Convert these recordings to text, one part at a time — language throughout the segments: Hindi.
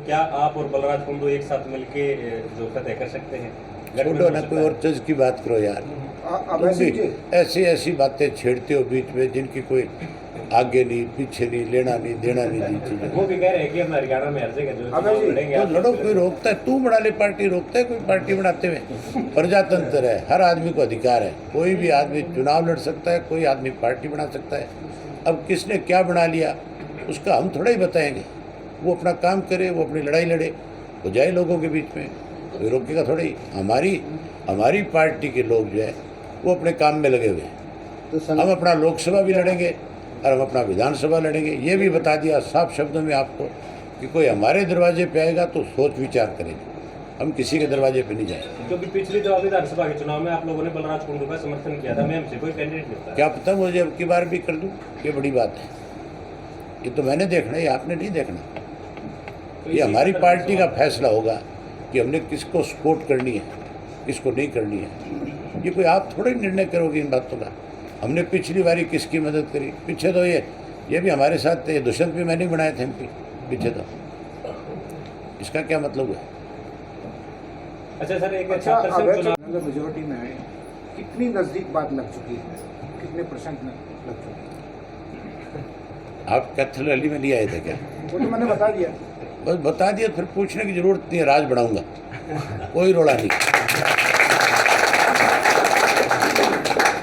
क्या आप और बलराज कुंडू एक साथ मिलके जो फतह कर सकते हैं? छोड़ो ना, कोई और चीज की बात करो यार। तुम भी ऐसी ऐसी बातें छेड़ते हो बीच में जिनकी कोई आगे नहीं पीछे नहीं, लेना नहीं देना नहीं जिन चीजों। वो भी कह रहे हैं कि हम हरियाणा में हर जगह जो चुनाव लड़ेंगे। तो लड़ो, कोई रोकता है? तू बना ले पार्टी, रोकता है कोई पार्टी बनाते हुए? प्रजातंत्र है, हर आदमी को अधिकार है, कोई भी आदमी चुनाव लड़ सकता है, कोई आदमी पार्टी बना सकता है। अब किसने क्या बना लिया उसका हम थोड़ा ही बताएंगे। वो अपना काम करे, वो अपनी लड़ाई लड़े, वो जाए लोगों के बीच में, कोई रोकेगा थोड़ा ही। हमारी पार्टी के लोग जो है वो अपने काम में लगे हुए हैं। तो हम अपना लोकसभा भी लड़ेंगे और हम अपना विधानसभा लड़ेंगे। ये भी बता दिया साफ शब्दों में आपको कि कोई हमारे दरवाजे पे आएगा तो सोच विचार करेंगे, हम किसी के दरवाजे पे नहीं जाएंगे। क्योंकि पिछली जो विधानसभा के चुनाव में आप लोगों ने बलराज कुंडू का समर्थन किया था, मैं हमसे कोई कैंडिडेट नहीं था। क्या पता मुझे अब की बार भी कर दूँ, ये बड़ी बात है। ये तो मैंने देखना, ये आपने नहीं देखना। ये हमारी पार्टी का फैसला होगा कि हमने किसको सपोर्ट करनी है, किसको नहीं करनी है। ये कोई आप थोड़े निर्णय करोगे इन बातों का। हमने पिछली बारी किसकी मदद करी, पीछे तो ये भी हमारे साथ थे, दुष्यंत भी मैंने बनाए थे एमपी पीछे। तो इसका क्या मतलब है? अच्छा सर, एक मेजोरिटी में है, कितनी नजदीक बात लग चुकी है, कितने परसेंट लग चुकी है? आप कैथल रैली में नहीं आए थे क्या? वो तो मैंने बता दिया। बस बता दिया, फिर पूछने की जरूरत नहीं है। राज बढ़ाऊंगा, कोई रोड़ा नहीं।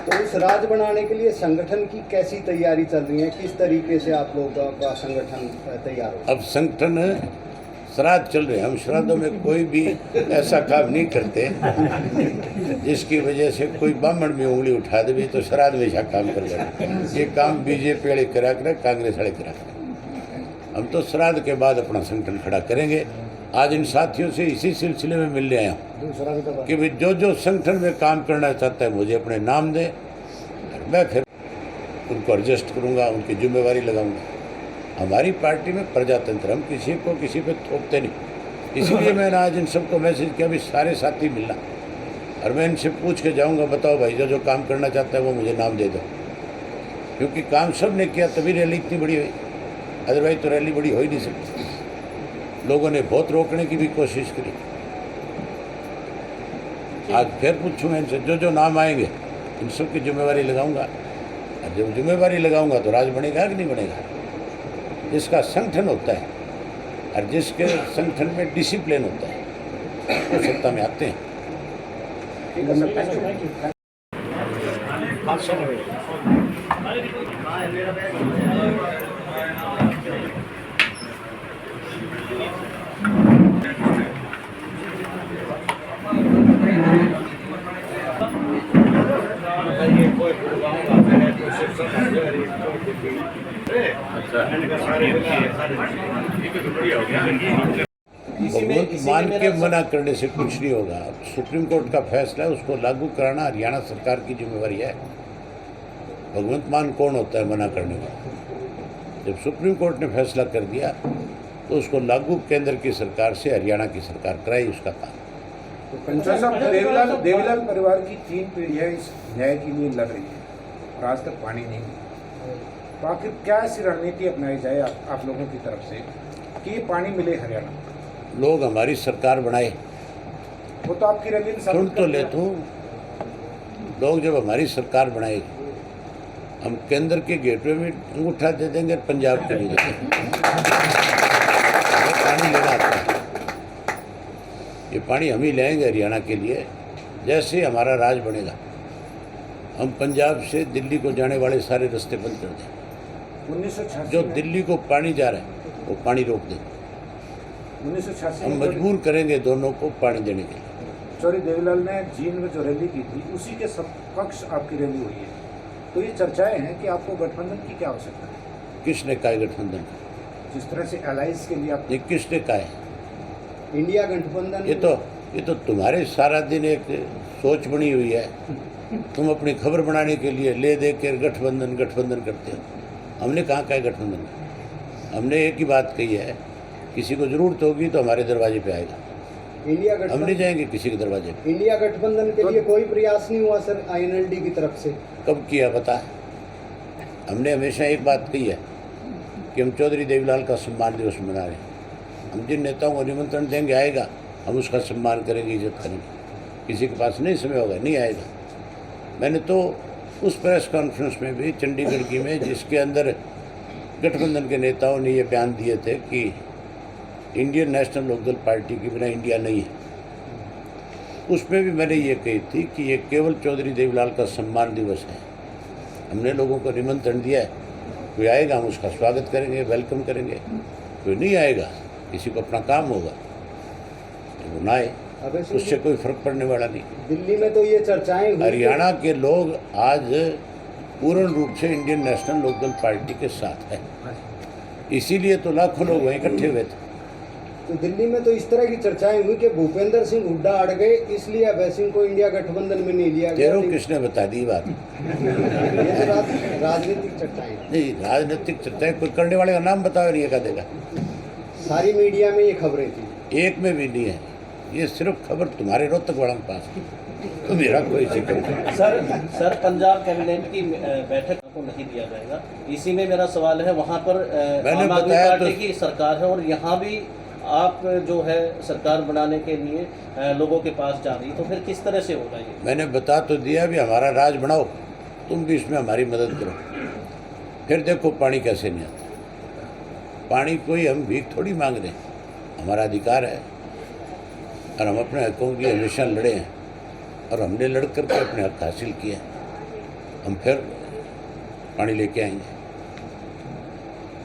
तो इस राज बनाने के लिए संगठन की कैसी तैयारी चल रही है, किस तरीके से आप लोगों का संगठन तैयार हो? अब संगठन श्राद्ध चल रहे हैं, हम श्राद्धों में कोई भी ऐसा काम नहीं करते जिसकी वजह से कोई ब्राह्मण भी उंगली उठा दे भी तो श्राद्ध में ऐसा काम कर रहे। ये काम बीजेपी वाले करा करे, कांग्रेस वाले करा करे। हम तो श्राद्ध के बाद अपना संगठन खड़ा करेंगे। आज इन साथियों से इसी सिलसिले में मिलने आया हूँ कि भाई जो संगठन में काम करना चाहता है मुझे अपने नाम दे, मैं फिर उनको एडजस्ट करूँगा, उनकी जिम्मेवारी लगाऊंगा। हमारी पार्टी में प्रजातंत्र, हम किसी को किसी पे थोपते नहीं। इसीलिए मैंने आज इन सबको मैसेज किया भी सारे साथी मिलना, और मैं इनसे पूछ के जाऊँगा, बताओ भाई जो काम करना चाहता है वो मुझे नाम दे दो। क्योंकि काम सब ने किया तभी रैली इतनी बड़ी हुई, अदरवाइज तो रैली बड़ी हो ही नहीं सकती। लोगों ने बहुत रोकने की भी कोशिश करी। आज फिर पूछूंगा इनसे, जो नाम आएंगे इन सब की जिम्मेवारी लगाऊंगा। और जब जिम्मेवारी लगाऊंगा तो राज बनेगा कि नहीं बनेगा। जिसका संगठन होता है और जिसके संगठन में डिसिप्लिन होता है वो सत्ता में आते हैं। भगवंत मान के मना करने से कुछ नहीं होगा। सुप्रीम कोर्ट का फैसला है, उसको लागू कराना हरियाणा सरकार की जिम्मेवारी है। भगवंत मान कौन होता है मना करने वाला? जब सुप्रीम कोर्ट ने फैसला कर दिया तो उसको लागू केंद्र की सरकार से हरियाणा की सरकार कराई उसका काम। तो पंचायत साहब, देवीलाल परिवार की 3 पीढ़ियां इस न्याय के लिए लड़ रही है और आज तक पानी नहीं मिला। तो आखिर क्या ऐसी रणनीति अपनाई जाए आप लोगों की तरफ से कि ये पानी मिले हरियाणा? लोग हमारी सरकार बनाए, वो तो आपकी रैली में सुन तो ले तू। लोग जब हमारी सरकार बनाएगी, हम केंद्र के गेटवे में अंगूठा दे देंगे, पंजाब के भी दे देंगे। पानी लेना आता है, ये पानी हम ही लेंगे हरियाणा के लिए। जैसे हमारा राज बनेगा, हम पंजाब से दिल्ली को जाने वाले सारे रास्ते बंद कर देंगे। 1986 जो दिल्ली को पानी जा रहा है वो पानी रोक देंगे। 1986 हम मजबूर करेंगे दोनों को पानी देने के लिए। चौधरी देवीलाल ने जींद में जो रैली की थी उसी के समकक्ष आपकी रैली हुई है। तो ये चर्चाएं हैं कि आपको गठबंधन की क्या आवश्यकता है? किसने कहा गठबंधन? जिस तरह से एलाइंस के लिए आप किसने कहा है? इंडिया गठबंधन ये तो तुम्हारे सारा दिन एक सोच बनी हुई है। तुम अपनी खबर बनाने के लिए ले दे कर गठबंधन करते हो। हमने कहाँ कहा गठबंधन? हमने एक ही बात कही है, किसी को जरूरत होगी तो हमारे दरवाजे पे आएगा। इंडिया हम गठबंधन नहीं जाएंगे किसी के दरवाजे पे। इंडिया गठबंधन के लिए कोई प्रयास नहीं हुआ सर INLD की तरफ से? कब किया बता? हमने हमेशा एक बात कही है कि हम चौधरी देवीलाल का सम्मान दिवस मना रहे हैं। हम जिन नेताओं को निमंत्रण देंगे आएगा, हम उसका सम्मान करेंगे, इज्जत करेंगे। किसी के पास नहीं समय होगा, नहीं आएगा। मैंने तो उस प्रेस कॉन्फ्रेंस में भी चंडीगढ़ की में, जिसके अंदर गठबंधन के नेताओं ने ये बयान दिए थे कि इंडियन नेशनल लोकदल पार्टी के बिना इंडिया नहीं है, उसमें भी मैंने ये कही थी कि ये केवल चौधरी देवीलाल का सम्मान दिवस है। हमने लोगों को निमंत्रण दिया है, कोई आएगा हम उसका स्वागत करेंगे, वेलकम करेंगे। कोई नहीं आएगा, किसी को अपना काम होगा तो वो ना आए, उससे कोई फर्क पड़ने वाला नहीं। दिल्ली में तो ये चर्चाएं हुई, हरियाणा के लोग आज पूर्ण रूप से इंडियन नेशनल लोकदल पार्टी के साथ है, इसीलिए तो लाखों लोग वहीं इकट्ठे हुए थे। तो दिल्ली में तो इस तरह की चर्चाएं हुई कि भूपेंद्र सिंह हुड्डा अड़ गए, इसलिए अभय सिंह को इंडिया गठबंधन में नहीं लिया गया। तेरो किसने बता दी बात? ये तो राजनीतिक चर्चाएं, नहीं, राजनीतिक चर्चाएं कोई करने वाले का नाम बताओ, नहीं कहा देगा। सारी मीडिया में ये खबरें थी, एक में भी नहीं है। ये सिर्फ खबर तुम्हारे रोहतक वालों के पास की, तो मेरा कोई जिक्र नहीं। सर पंजाब कैबिनेट की बैठक को नहीं दिया जाएगा, इसी में मेरा सवाल है। वहाँ पर आम आदमी पार्टी की सरकार है और यहाँ भी आप जो है सरकार बनाने के लिए लोगों के पास जा रही, तो फिर किस तरह से होगा ये? मैंने बता तो दिया भी, हमारा राज बनाओ, तुम भी इसमें हमारी मदद करो, फिर देखो पानी कैसे नहीं आता। पानी कोई हम भीख थोड़ी मांग रहे हैं, हमारा अधिकार है और हम अपने हकों के लिए हमेशा लड़े हैं और हमने लड़ करके अपने हक हासिल किए हैं। हम फिर पानी लेके आएंगे।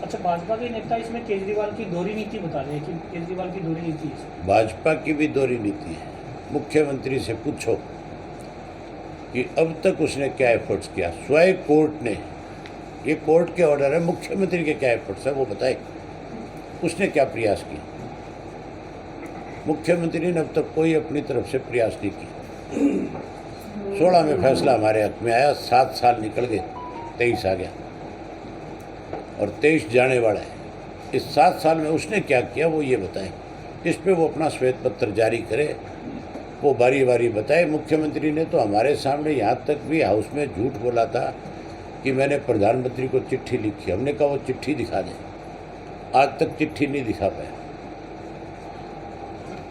अच्छा, भाजपा के नेता इसमें केजरीवाल की दोहरी नीति बता रहे हैं कि केजरीवाल की दोहरी नीति है। भाजपा की भी दोहरी नीति है। मुख्यमंत्री से पूछो कि अब तक उसने क्या एफर्ट्स किया। स्वयं कोर्ट ने, ये कोर्ट के ऑर्डर है, मुख्यमंत्री के क्या एफर्ट्स है वो बताए, उसने क्या प्रयास किया। मुख्यमंत्री ने अब तक कोई अपनी तरफ से प्रयास नहीं किया। 16 में फैसला हमारे हक में आया, 7 साल निकल गए, 23 आ गया और 23 जाने वाला है। इस 7 साल में उसने क्या किया वो ये बताए, इस पे वो अपना श्वेत पत्र जारी करे, वो बारी बारी बताए। मुख्यमंत्री ने तो हमारे सामने यहाँ तक भी हाउस में झूठ बोला था कि मैंने प्रधानमंत्री को चिट्ठी लिखी। हमने कहा वो चिट्ठी दिखा दें, आज तक चिट्ठी नहीं दिखा पाया।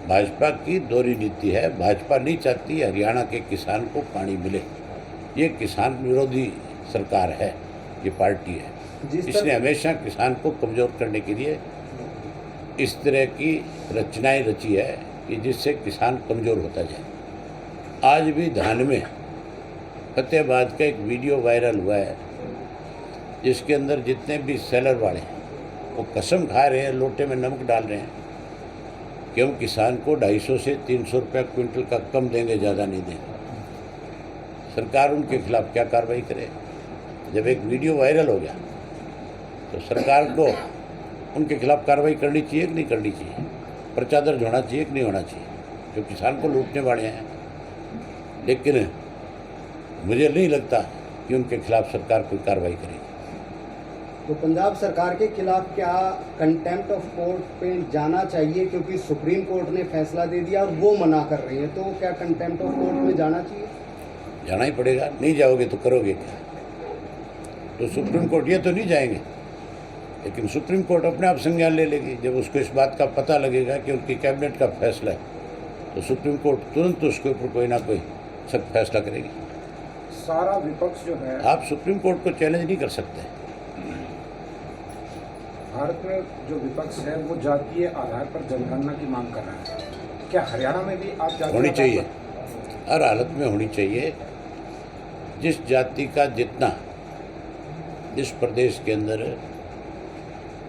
भाजपा की दोहरी नीति है। भाजपा नहीं चाहती हरियाणा के किसान को पानी मिले। ये किसान विरोधी सरकार है, ये पार्टी है। इसने हमेशा किसान को कमज़ोर करने के लिए इस तरह की रचनाएं रची है कि जिससे किसान कमज़ोर होता जाए। आज भी धान में फतेहाबाद का एक वीडियो वायरल हुआ है जिसके अंदर जितने भी सेलर वाले हैं वो कसम खा रहे हैं, लोटे में नमक डाल रहे हैं कि हम किसान को 250 से 300 रुपये क्विंटल का कम देंगे, ज़्यादा नहीं देंगे। सरकार उनके खिलाफ क्या कार्रवाई करे? जब एक वीडियो वायरल हो गया तो सरकार को उनके खिलाफ कार्रवाई करनी चाहिए कि नहीं करनी चाहिए? पर्चा दर्ज होना चाहिए कि नहीं होना चाहिए? जो किसान को लूटने वाले हैं। लेकिन मुझे नहीं लगता कि उनके खिलाफ सरकार कोई कार्रवाई करेगी। तो पंजाब सरकार के खिलाफ क्या कंटेम्प्ट ऑफ कोर्ट पे जाना चाहिए, क्योंकि सुप्रीम कोर्ट ने फैसला दे दिया और वो मना कर रही है, तो क्या कंटेम्प्ट ऑफ कोर्ट में जाना चाहिए? जाना ही पड़ेगा, नहीं जाओगे तो करोगे क्या? तो सुप्रीम कोर्ट ये तो नहीं जाएंगे, लेकिन सुप्रीम कोर्ट अपने आप संज्ञान ले लेगी। जब उसको इस बात का पता लगेगा कि उनकी कैबिनेट का फैसला है तो सुप्रीम कोर्ट तुरंत उसके ऊपर कोई ना कोई सख्त फैसला करेगी। सारा विपक्ष जो है, आप सुप्रीम कोर्ट को चैलेंज नहीं कर सकते। भारत में जो विपक्ष है वो जातीय आधार पर जनगणना की मांग कर रहा है। क्या हरियाणा में भी आप जातीय होनी आधार चाहिए, पर- हर हालत में होनी चाहिए। जिस जाति का जितना, जिस प्रदेश के अंदर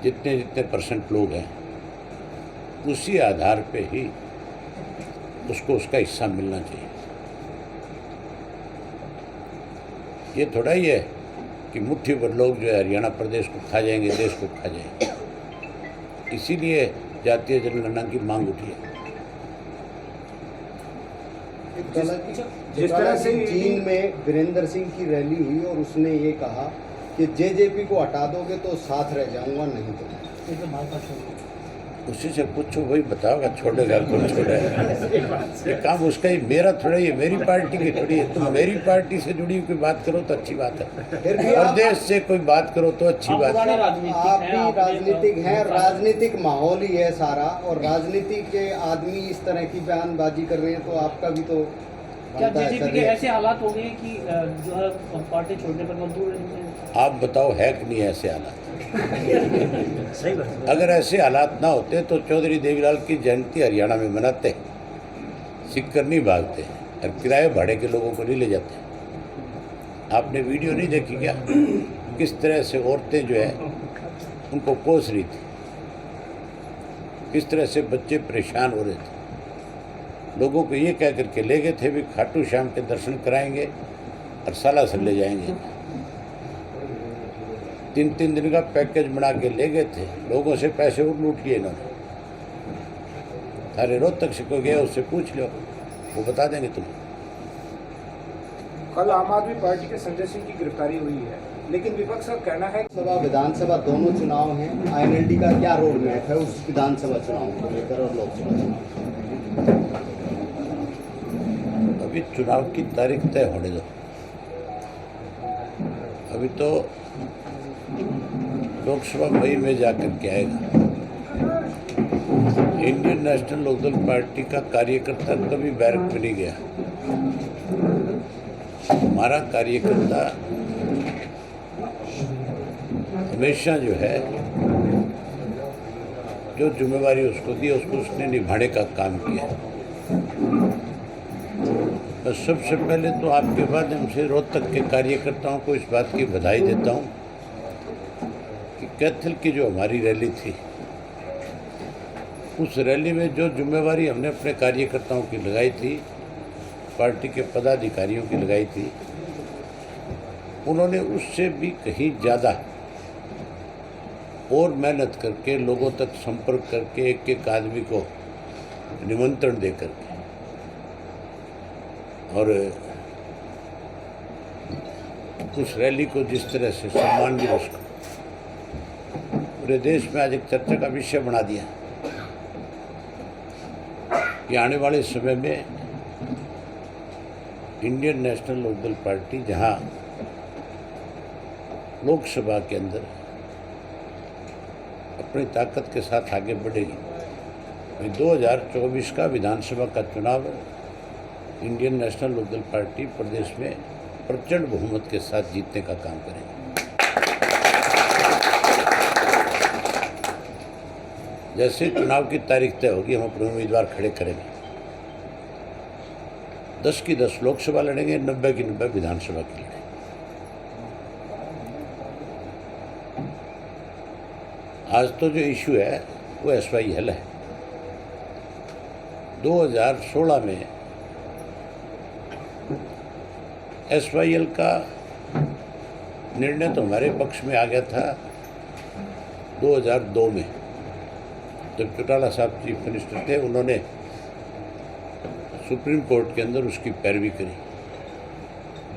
जितने जितने परसेंट लोग हैं उसी आधार पे ही उसको उसका हिस्सा मिलना चाहिए। ये थोड़ा ही है कि मुट्ठी भर लोग जो है हरियाणा प्रदेश को खा जाएंगे, देश को खा जाएंगे। इसीलिए जातीय जनगणना की मांग उठी है। जिस तरह से चीन में वीरेंद्र सिंह की रैली हुई और उसने ये कहा कि जेजेपी को हटा दोगे तो साथ रह जाऊंगा, नहीं तो ये तो भाजपा छोड़ उसी से पूछो, वही बताओगा छोड़ेगा कौन छोड़ेगा। ये काम उसका ही, मेरा थोड़ा ही है, मेरी पार्टी की थोड़ी है। तुम मेरी पार्टी से जुड़ी कोई बात करो तो अच्छी बात फिर भी है, आप- प्रदेश से कोई बात करो तो अच्छी आप बात है। पुराने राजनीतिक आप हैं, भी आपने- राजनीतिक हैं, राजनीतिक माहौल ही है सारा, और राजनीति के आदमी इस तरह की बयानबाजी कर रहे हैं तो आपका भी तो क्या बनता है जेजेपी सर के ये। ऐसे हालात हो गए हैं कि जो है पार्टी छोड़ने पर मजबूर है? आप बताओ, है कि नहीं ऐसे हालात? सही बात अगर ऐसे हालात ना होते तो चौधरी देवीलाल की जयंती हरियाणा में मनाते, सिक्कर नहीं भागते और किराए भाड़े के लोगों को नहीं ले जाते। आपने वीडियो नहीं देखी क्या, किस तरह से औरतें जो है उनको कोस रही थी, किस तरह से बच्चे परेशान हो रहे थे। लोगों को ये कह करके ले गए थे भी खाटू श्याम के दर्शन कराएंगे और सालासर ले जाएंगे। 3-3 दिन का पैकेज बना के ले गए थे, लोगों से पैसे और लूट लिए इन्होंने। अरे रोहतक से कोई गया उससे पूछ लो, वो बता देंगे तुम्हें। कल आम आदमी पार्टी के संजय सिंह की गिरफ्तारी हुई है, लेकिन विपक्ष का कहना है सभा विधानसभा दोनों चुनाव हैं, आईएनएलडी का क्या रोड मैप है उस विधानसभा चुनाव को लेकर और लोकसभा चुनाव? अभी चुनाव की तारीख तय होने दो। अभी तो लोकसभा मई में जाकर के आएगा। इंडियन नेशनल लोकदल पार्टी का कार्यकर्ता कभी बैरक में नहीं गया। हमारा कार्यकर्ता हमेशा जो है, जो जिम्मेवारी उसको दी उसको उसने निभाने का काम किया। मैं सबसे पहले तो आपके माध्यम से रोहतक के कार्यकर्ताओं को इस बात की बधाई देता हूं कि कैथल की जो हमारी रैली थी, उस रैली में जो जिम्मेवारी हमने अपने कार्यकर्ताओं की लगाई थी, पार्टी के पदाधिकारियों की लगाई थी, उन्होंने उससे भी कहीं ज़्यादा और मेहनत करके, लोगों तक संपर्क करके, एक एक आदमी को निमंत्रण दे करके, और उस रैली को जिस तरह से सम्मान दिया, उसको पूरे देश में आज एक चर्चा का विषय बना दिया कि आने वाले समय में इंडियन नेशनल लोकदल पार्टी जहां लोकसभा के अंदर अपनी ताकत के साथ आगे बढ़ेगी, 2024 का विधानसभा का चुनाव इंडियन नेशनल लोकदल पार्टी प्रदेश में प्रचंड बहुमत के साथ जीतने का काम करेगी। जैसे चुनाव की तारीख तय होगी, हम अपने उम्मीदवार खड़े करेंगे। 10 की 10 लोकसभा लड़ेंगे, 90 की 90 विधानसभा की लड़ेंगे। आज तो जो इशू है वो SYL है। 2016 में SYL का निर्णय तो हमारे पक्ष में आ गया था 2002 में, जब चौटाला साहब चीफ मिनिस्टर थे। उन्होंने सुप्रीम कोर्ट के अंदर उसकी पैरवी करी,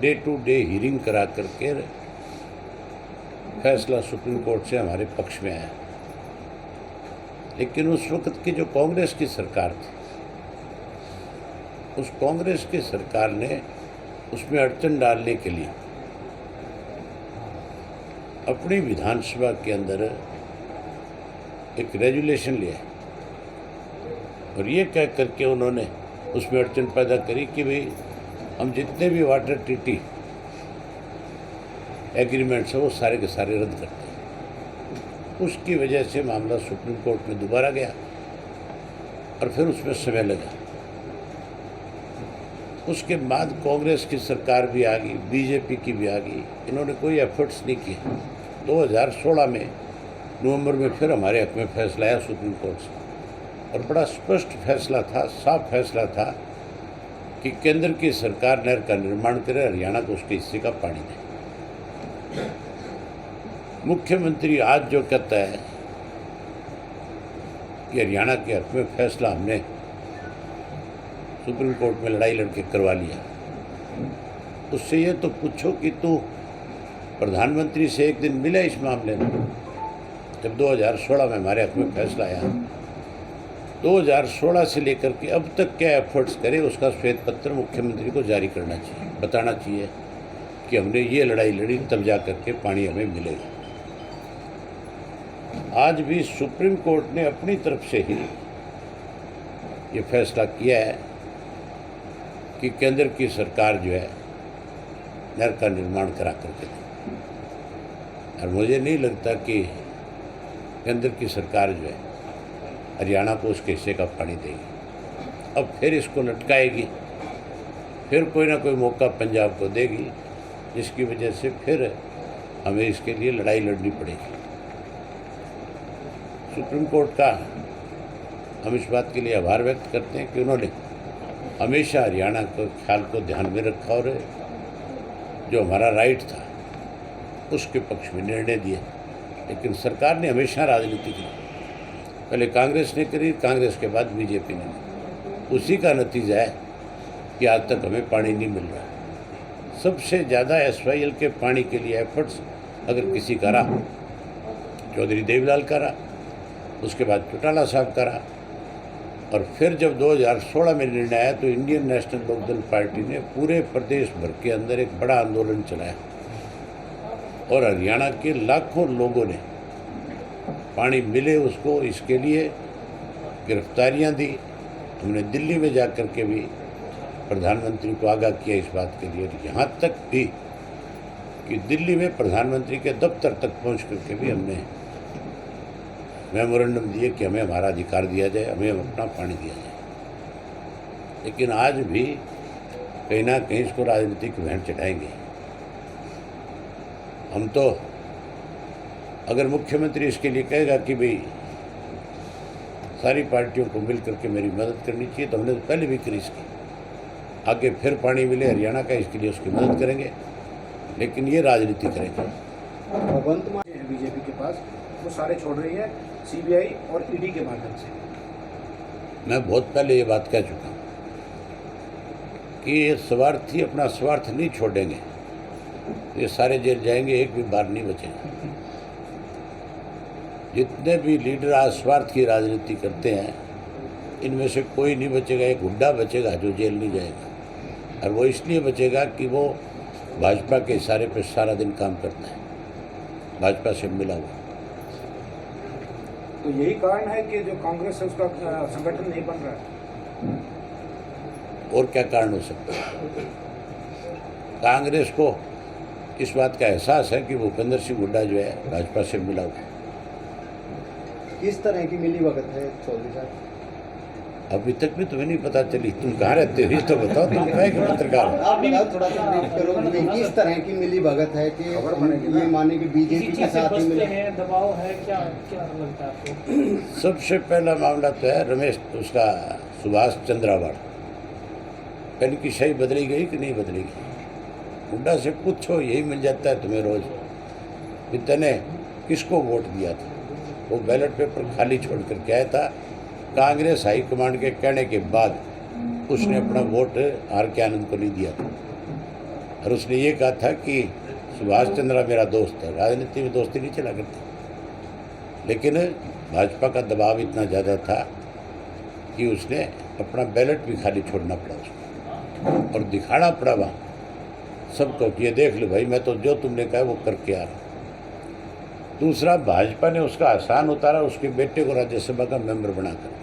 डे टू डे हियरिंग करा करके फैसला सुप्रीम कोर्ट से हमारे पक्ष में आया। लेकिन उस वक्त की जो कांग्रेस की सरकार थी, उस कांग्रेस की सरकार ने उसमें अड़चन डालने के लिए अपनी विधानसभा के अंदर एक रेजुलेशन लिया और ये कह करके उन्होंने उसमें अड़चन पैदा करी कि भाई हम जितने भी वाटर ट्रीटी एग्रीमेंट्स हैं वो सारे के सारे रद्द करते हैं। उसकी वजह से मामला सुप्रीम कोर्ट में दोबारा गया और फिर उसमें समय लगा। उसके बाद कांग्रेस की सरकार भी आ गई, बीजेपी की भी आ गई, इन्होंने कोई एफर्ट्स नहीं किए। 2016 में नवंबर में फिर हमारे हक में फैसला आया सुप्रीम कोर्ट से, और बड़ा स्पष्ट फैसला था, साफ फैसला था कि केंद्र की सरकार नहर का निर्माण करे, हरियाणा को उसके हिस्से का पानी दे। मुख्यमंत्री आज जो कहता है कि हरियाणा के हक में फैसला हमने सुप्रीम कोर्ट में लड़ाई लड़के करवा लिया, उससे ये तो पूछो कि तू प्रधानमंत्री से एक दिन मिला इस मामले में, जब 2016 में हमारे हक में फैसला आया 2016 से लेकर के अब तक क्या एफर्ट्स करे, उसका श्वेत पत्र मुख्यमंत्री को जारी करना चाहिए, बताना चाहिए कि हमने ये लड़ाई लड़ी, तब जा करके पानी हमें मिलेगा। आज भी सुप्रीम कोर्ट ने अपनी तरफ से ही ये फैसला किया है कि केंद्र की सरकार जो है नहर का निर्माण करा करके दे, और मुझे नहीं लगता कि केंद्र की सरकार जो है हरियाणा को उसके हिस्से का पानी देगी। अब फिर इसको लटकाएगी, फिर कोई ना कोई मौका पंजाब को देगी, जिसकी वजह से फिर हमें इसके लिए लड़ाई लड़नी पड़ेगी। सुप्रीम कोर्ट का हम इस बात के लिए आभार व्यक्त करते हैं कि उन्होंने हमेशा हरियाणा के ख्याल को ध्यान में रखा और जो हमारा राइट था उसके पक्ष में निर्णय दिए। लेकिन सरकार ने हमेशा राजनीति की, पहले कांग्रेस ने करी, कांग्रेस के बाद बीजेपी ने, उसी का नतीजा है कि आज तक हमें पानी नहीं मिल रहा। सबसे ज़्यादा SYL के पानी के लिए एफर्ट्स अगर किसी करा, चौधरी देवीलाल करा, उसके बाद चौटाला साहब करा, और फिर जब 2016 में निर्णय आया तो इंडियन नेशनल लोकदल पार्टी ने पूरे प्रदेश भर के अंदर एक बड़ा आंदोलन चलाया और हरियाणा के लाखों लोगों ने पानी मिले उसको, इसके लिए गिरफ्तारियां दी। हमने दिल्ली में जाकर के भी प्रधानमंत्री को आगाह किया इस बात के लिए, यहाँ तक भी कि दिल्ली में प्रधानमंत्री के दफ्तर तक पहुँच करके भी हमने मेमोरेंडम दिए कि हमें हमारा अधिकार दिया जाए, हमें अपना पानी दिया जाए। लेकिन आज भी कहीं ना कहीं इसको राजनीतिक भेंट चढ़ाएंगे। हम तो अगर मुख्यमंत्री इसके लिए कहेगा कि भाई सारी पार्टियों को मिल करके मेरी मदद करनी चाहिए, तो हमने तो पहले भी करी इसकी, आगे फिर पानी मिले हरियाणा का, इसके लिए उसकी मदद करेंगे, लेकिन ये राजनीति करेंगे। बीजेपी के पास वो सारे छोड़ रही है CBI और ED के माध्यम से। मैं बहुत पहले ये बात कह चुका हूँ कि ये स्वार्थी अपना स्वार्थ नहीं छोड़ेंगे, ये सारे जेल जाएंगे, एक भी बार नहीं बचेगा। जितने भी लीडर आज स्वार्थ की राजनीति करते हैं, इनमें से कोई नहीं बचेगा। एक हुड्डा बचेगा जो जेल नहीं जाएगा, और वो इसलिए बचेगा कि वो भाजपा के इशारे पे सारा दिन काम करता है, भाजपा से मिला हुआ। तो यही कारण है कि जो कांग्रेस है उसका संगठन नहीं बन रहा है। और क्या कारण हो सकता है? कांग्रेस को इस बात का एहसास है कि भूपेंद्र सिंह हुड्डा जो है भाजपा से मिला हुआ है। किस तरह की मिलीभगत है चौधरी साहब? अभी तक भी तुम्हें नहीं पता चली, तुम कहाँ रहते हो ये तो बताओ, तुम क्या के पत्रकार हो? आप बताओ, थोड़ा सा ब्रीफ करो कि किस तरह की मिलीभगत है कि ये माने कि बीजेपी के साथ ही मिले हैं, दबाव है, क्या क्या लगता है आपको? सबसे पहला मामला तो है रमेश, उसका सुभाष चंद्रावड़, पेन की शाही बदली गई कि नहीं बदली गई? हुड्डा से पूछो, यही मिल जाता है तुम्हें रोज कि तूने किसको वोट दिया था। वो बैलेट पेपर खाली छोड़ करके आया था, कांग्रेस हाईकमांड के कहने के बाद उसने अपना वोट R.K. आनंद को नहीं दिया था, और उसने ये कहा था कि सुभाष चंद्रा मेरा दोस्त है। राजनीति में दोस्ती नहीं चला करती, लेकिन भाजपा का दबाव इतना ज़्यादा था कि उसने अपना बैलेट भी खाली छोड़ना पड़ा उसको, और दिखाना पड़ा वहाँ सबको कि ये देख लो भाई, मैं तो जो तुमने कहा वो करके आ रहा हूँ। दूसरा, भाजपा ने उसका आसान उतारा, उसके बेटे को राज्यसभा का मेंबर बनाकर।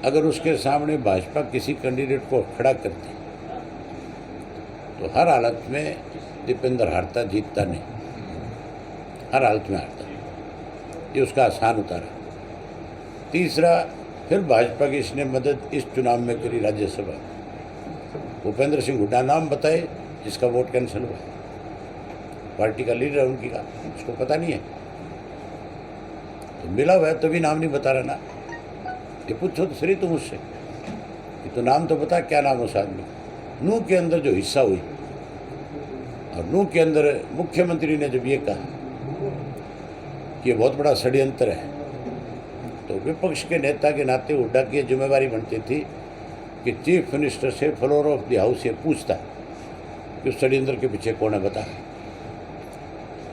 अगर उसके सामने भाजपा किसी कैंडिडेट को खड़ा करती तो हर हालत में दीपेंद्र हारता, जीतता नहीं, हर हालत में हारता। ये उसका आसान उतारा। तीसरा, फिर भाजपा की इसने मदद इस चुनाव में करी राज्यसभा। भूपेंद्र सिंह हुड्डा नाम बताए जिसका वोट कैंसिल हुआ, पार्टी का लीडर है उनकी का, उसको पता नहीं है, तो मिला हुआ है तो भी नाम नहीं बता रहा ना। ये पूछो तो सही तुम उससे कि तो नाम तो बता, क्या नाम उस आदमी। नूह के अंदर जो हिस्सा हुई, और नूह के अंदर मुख्यमंत्री ने जब ये कहा कि ये बहुत बड़ा षड्यंत्र है, तो विपक्ष के नेता के नाते हुड्डा की जिम्मेवारी बनती थी कि चीफ मिनिस्टर से फ्लोर ऑफ द हाउस ये पूछता कि उस षड्यंत्र के पीछे कौन है बता।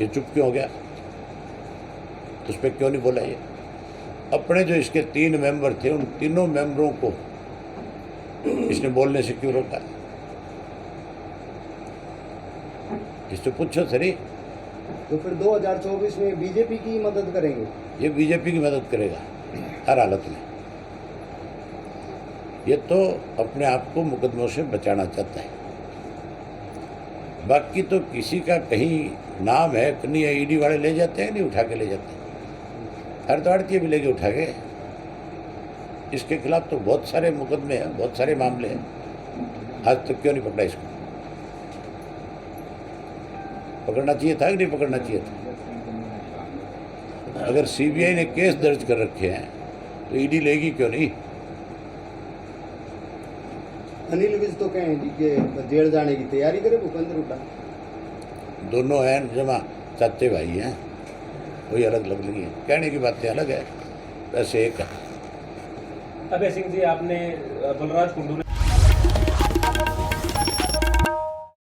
ये चुप क्यों हो गया? उस पर क्यों नहीं बोला? ये अपने जो इसके 3 मेंबर थे उन तीनों मेंबरों को इसने बोलने से क्यों रोका? इससे पूछो सरी। तो फिर 2024 में बीजेपी की मदद करेंगे? ये बीजेपी की मदद करेगा हर हालत में। ये तो अपने आप को मुकदमों से बचाना चाहता है। बाकी तो किसी का कहीं नाम है कि नहीं है, ईडी वाले ले जाते हैं, नहीं उठा के ले जाते हैं। हरिद्वार के भी लेके उठा गए। इसके खिलाफ तो बहुत सारे मुकदमे हैं, बहुत सारे मामले हैं। आज तक क्यों नहीं पकड़ा इसको? पकड़ना चाहिए था कि नहीं पकड़ना चाहिए था? अगर सीबीआई ने केस दर्ज कर रखे हैं तो ईडी लेगी क्यों नहीं? अनिल विज तो कहें जी कि जेल जाने की तैयारी करे भूपेंद्र हुड्डा। दोनों हैं जमा चाचे भाई हैं, कोई अलग अलग नहीं है। कहने की बातें अलग है, वैसे एक है। अभय सिंह जी, आपने बलराज कुंडू ने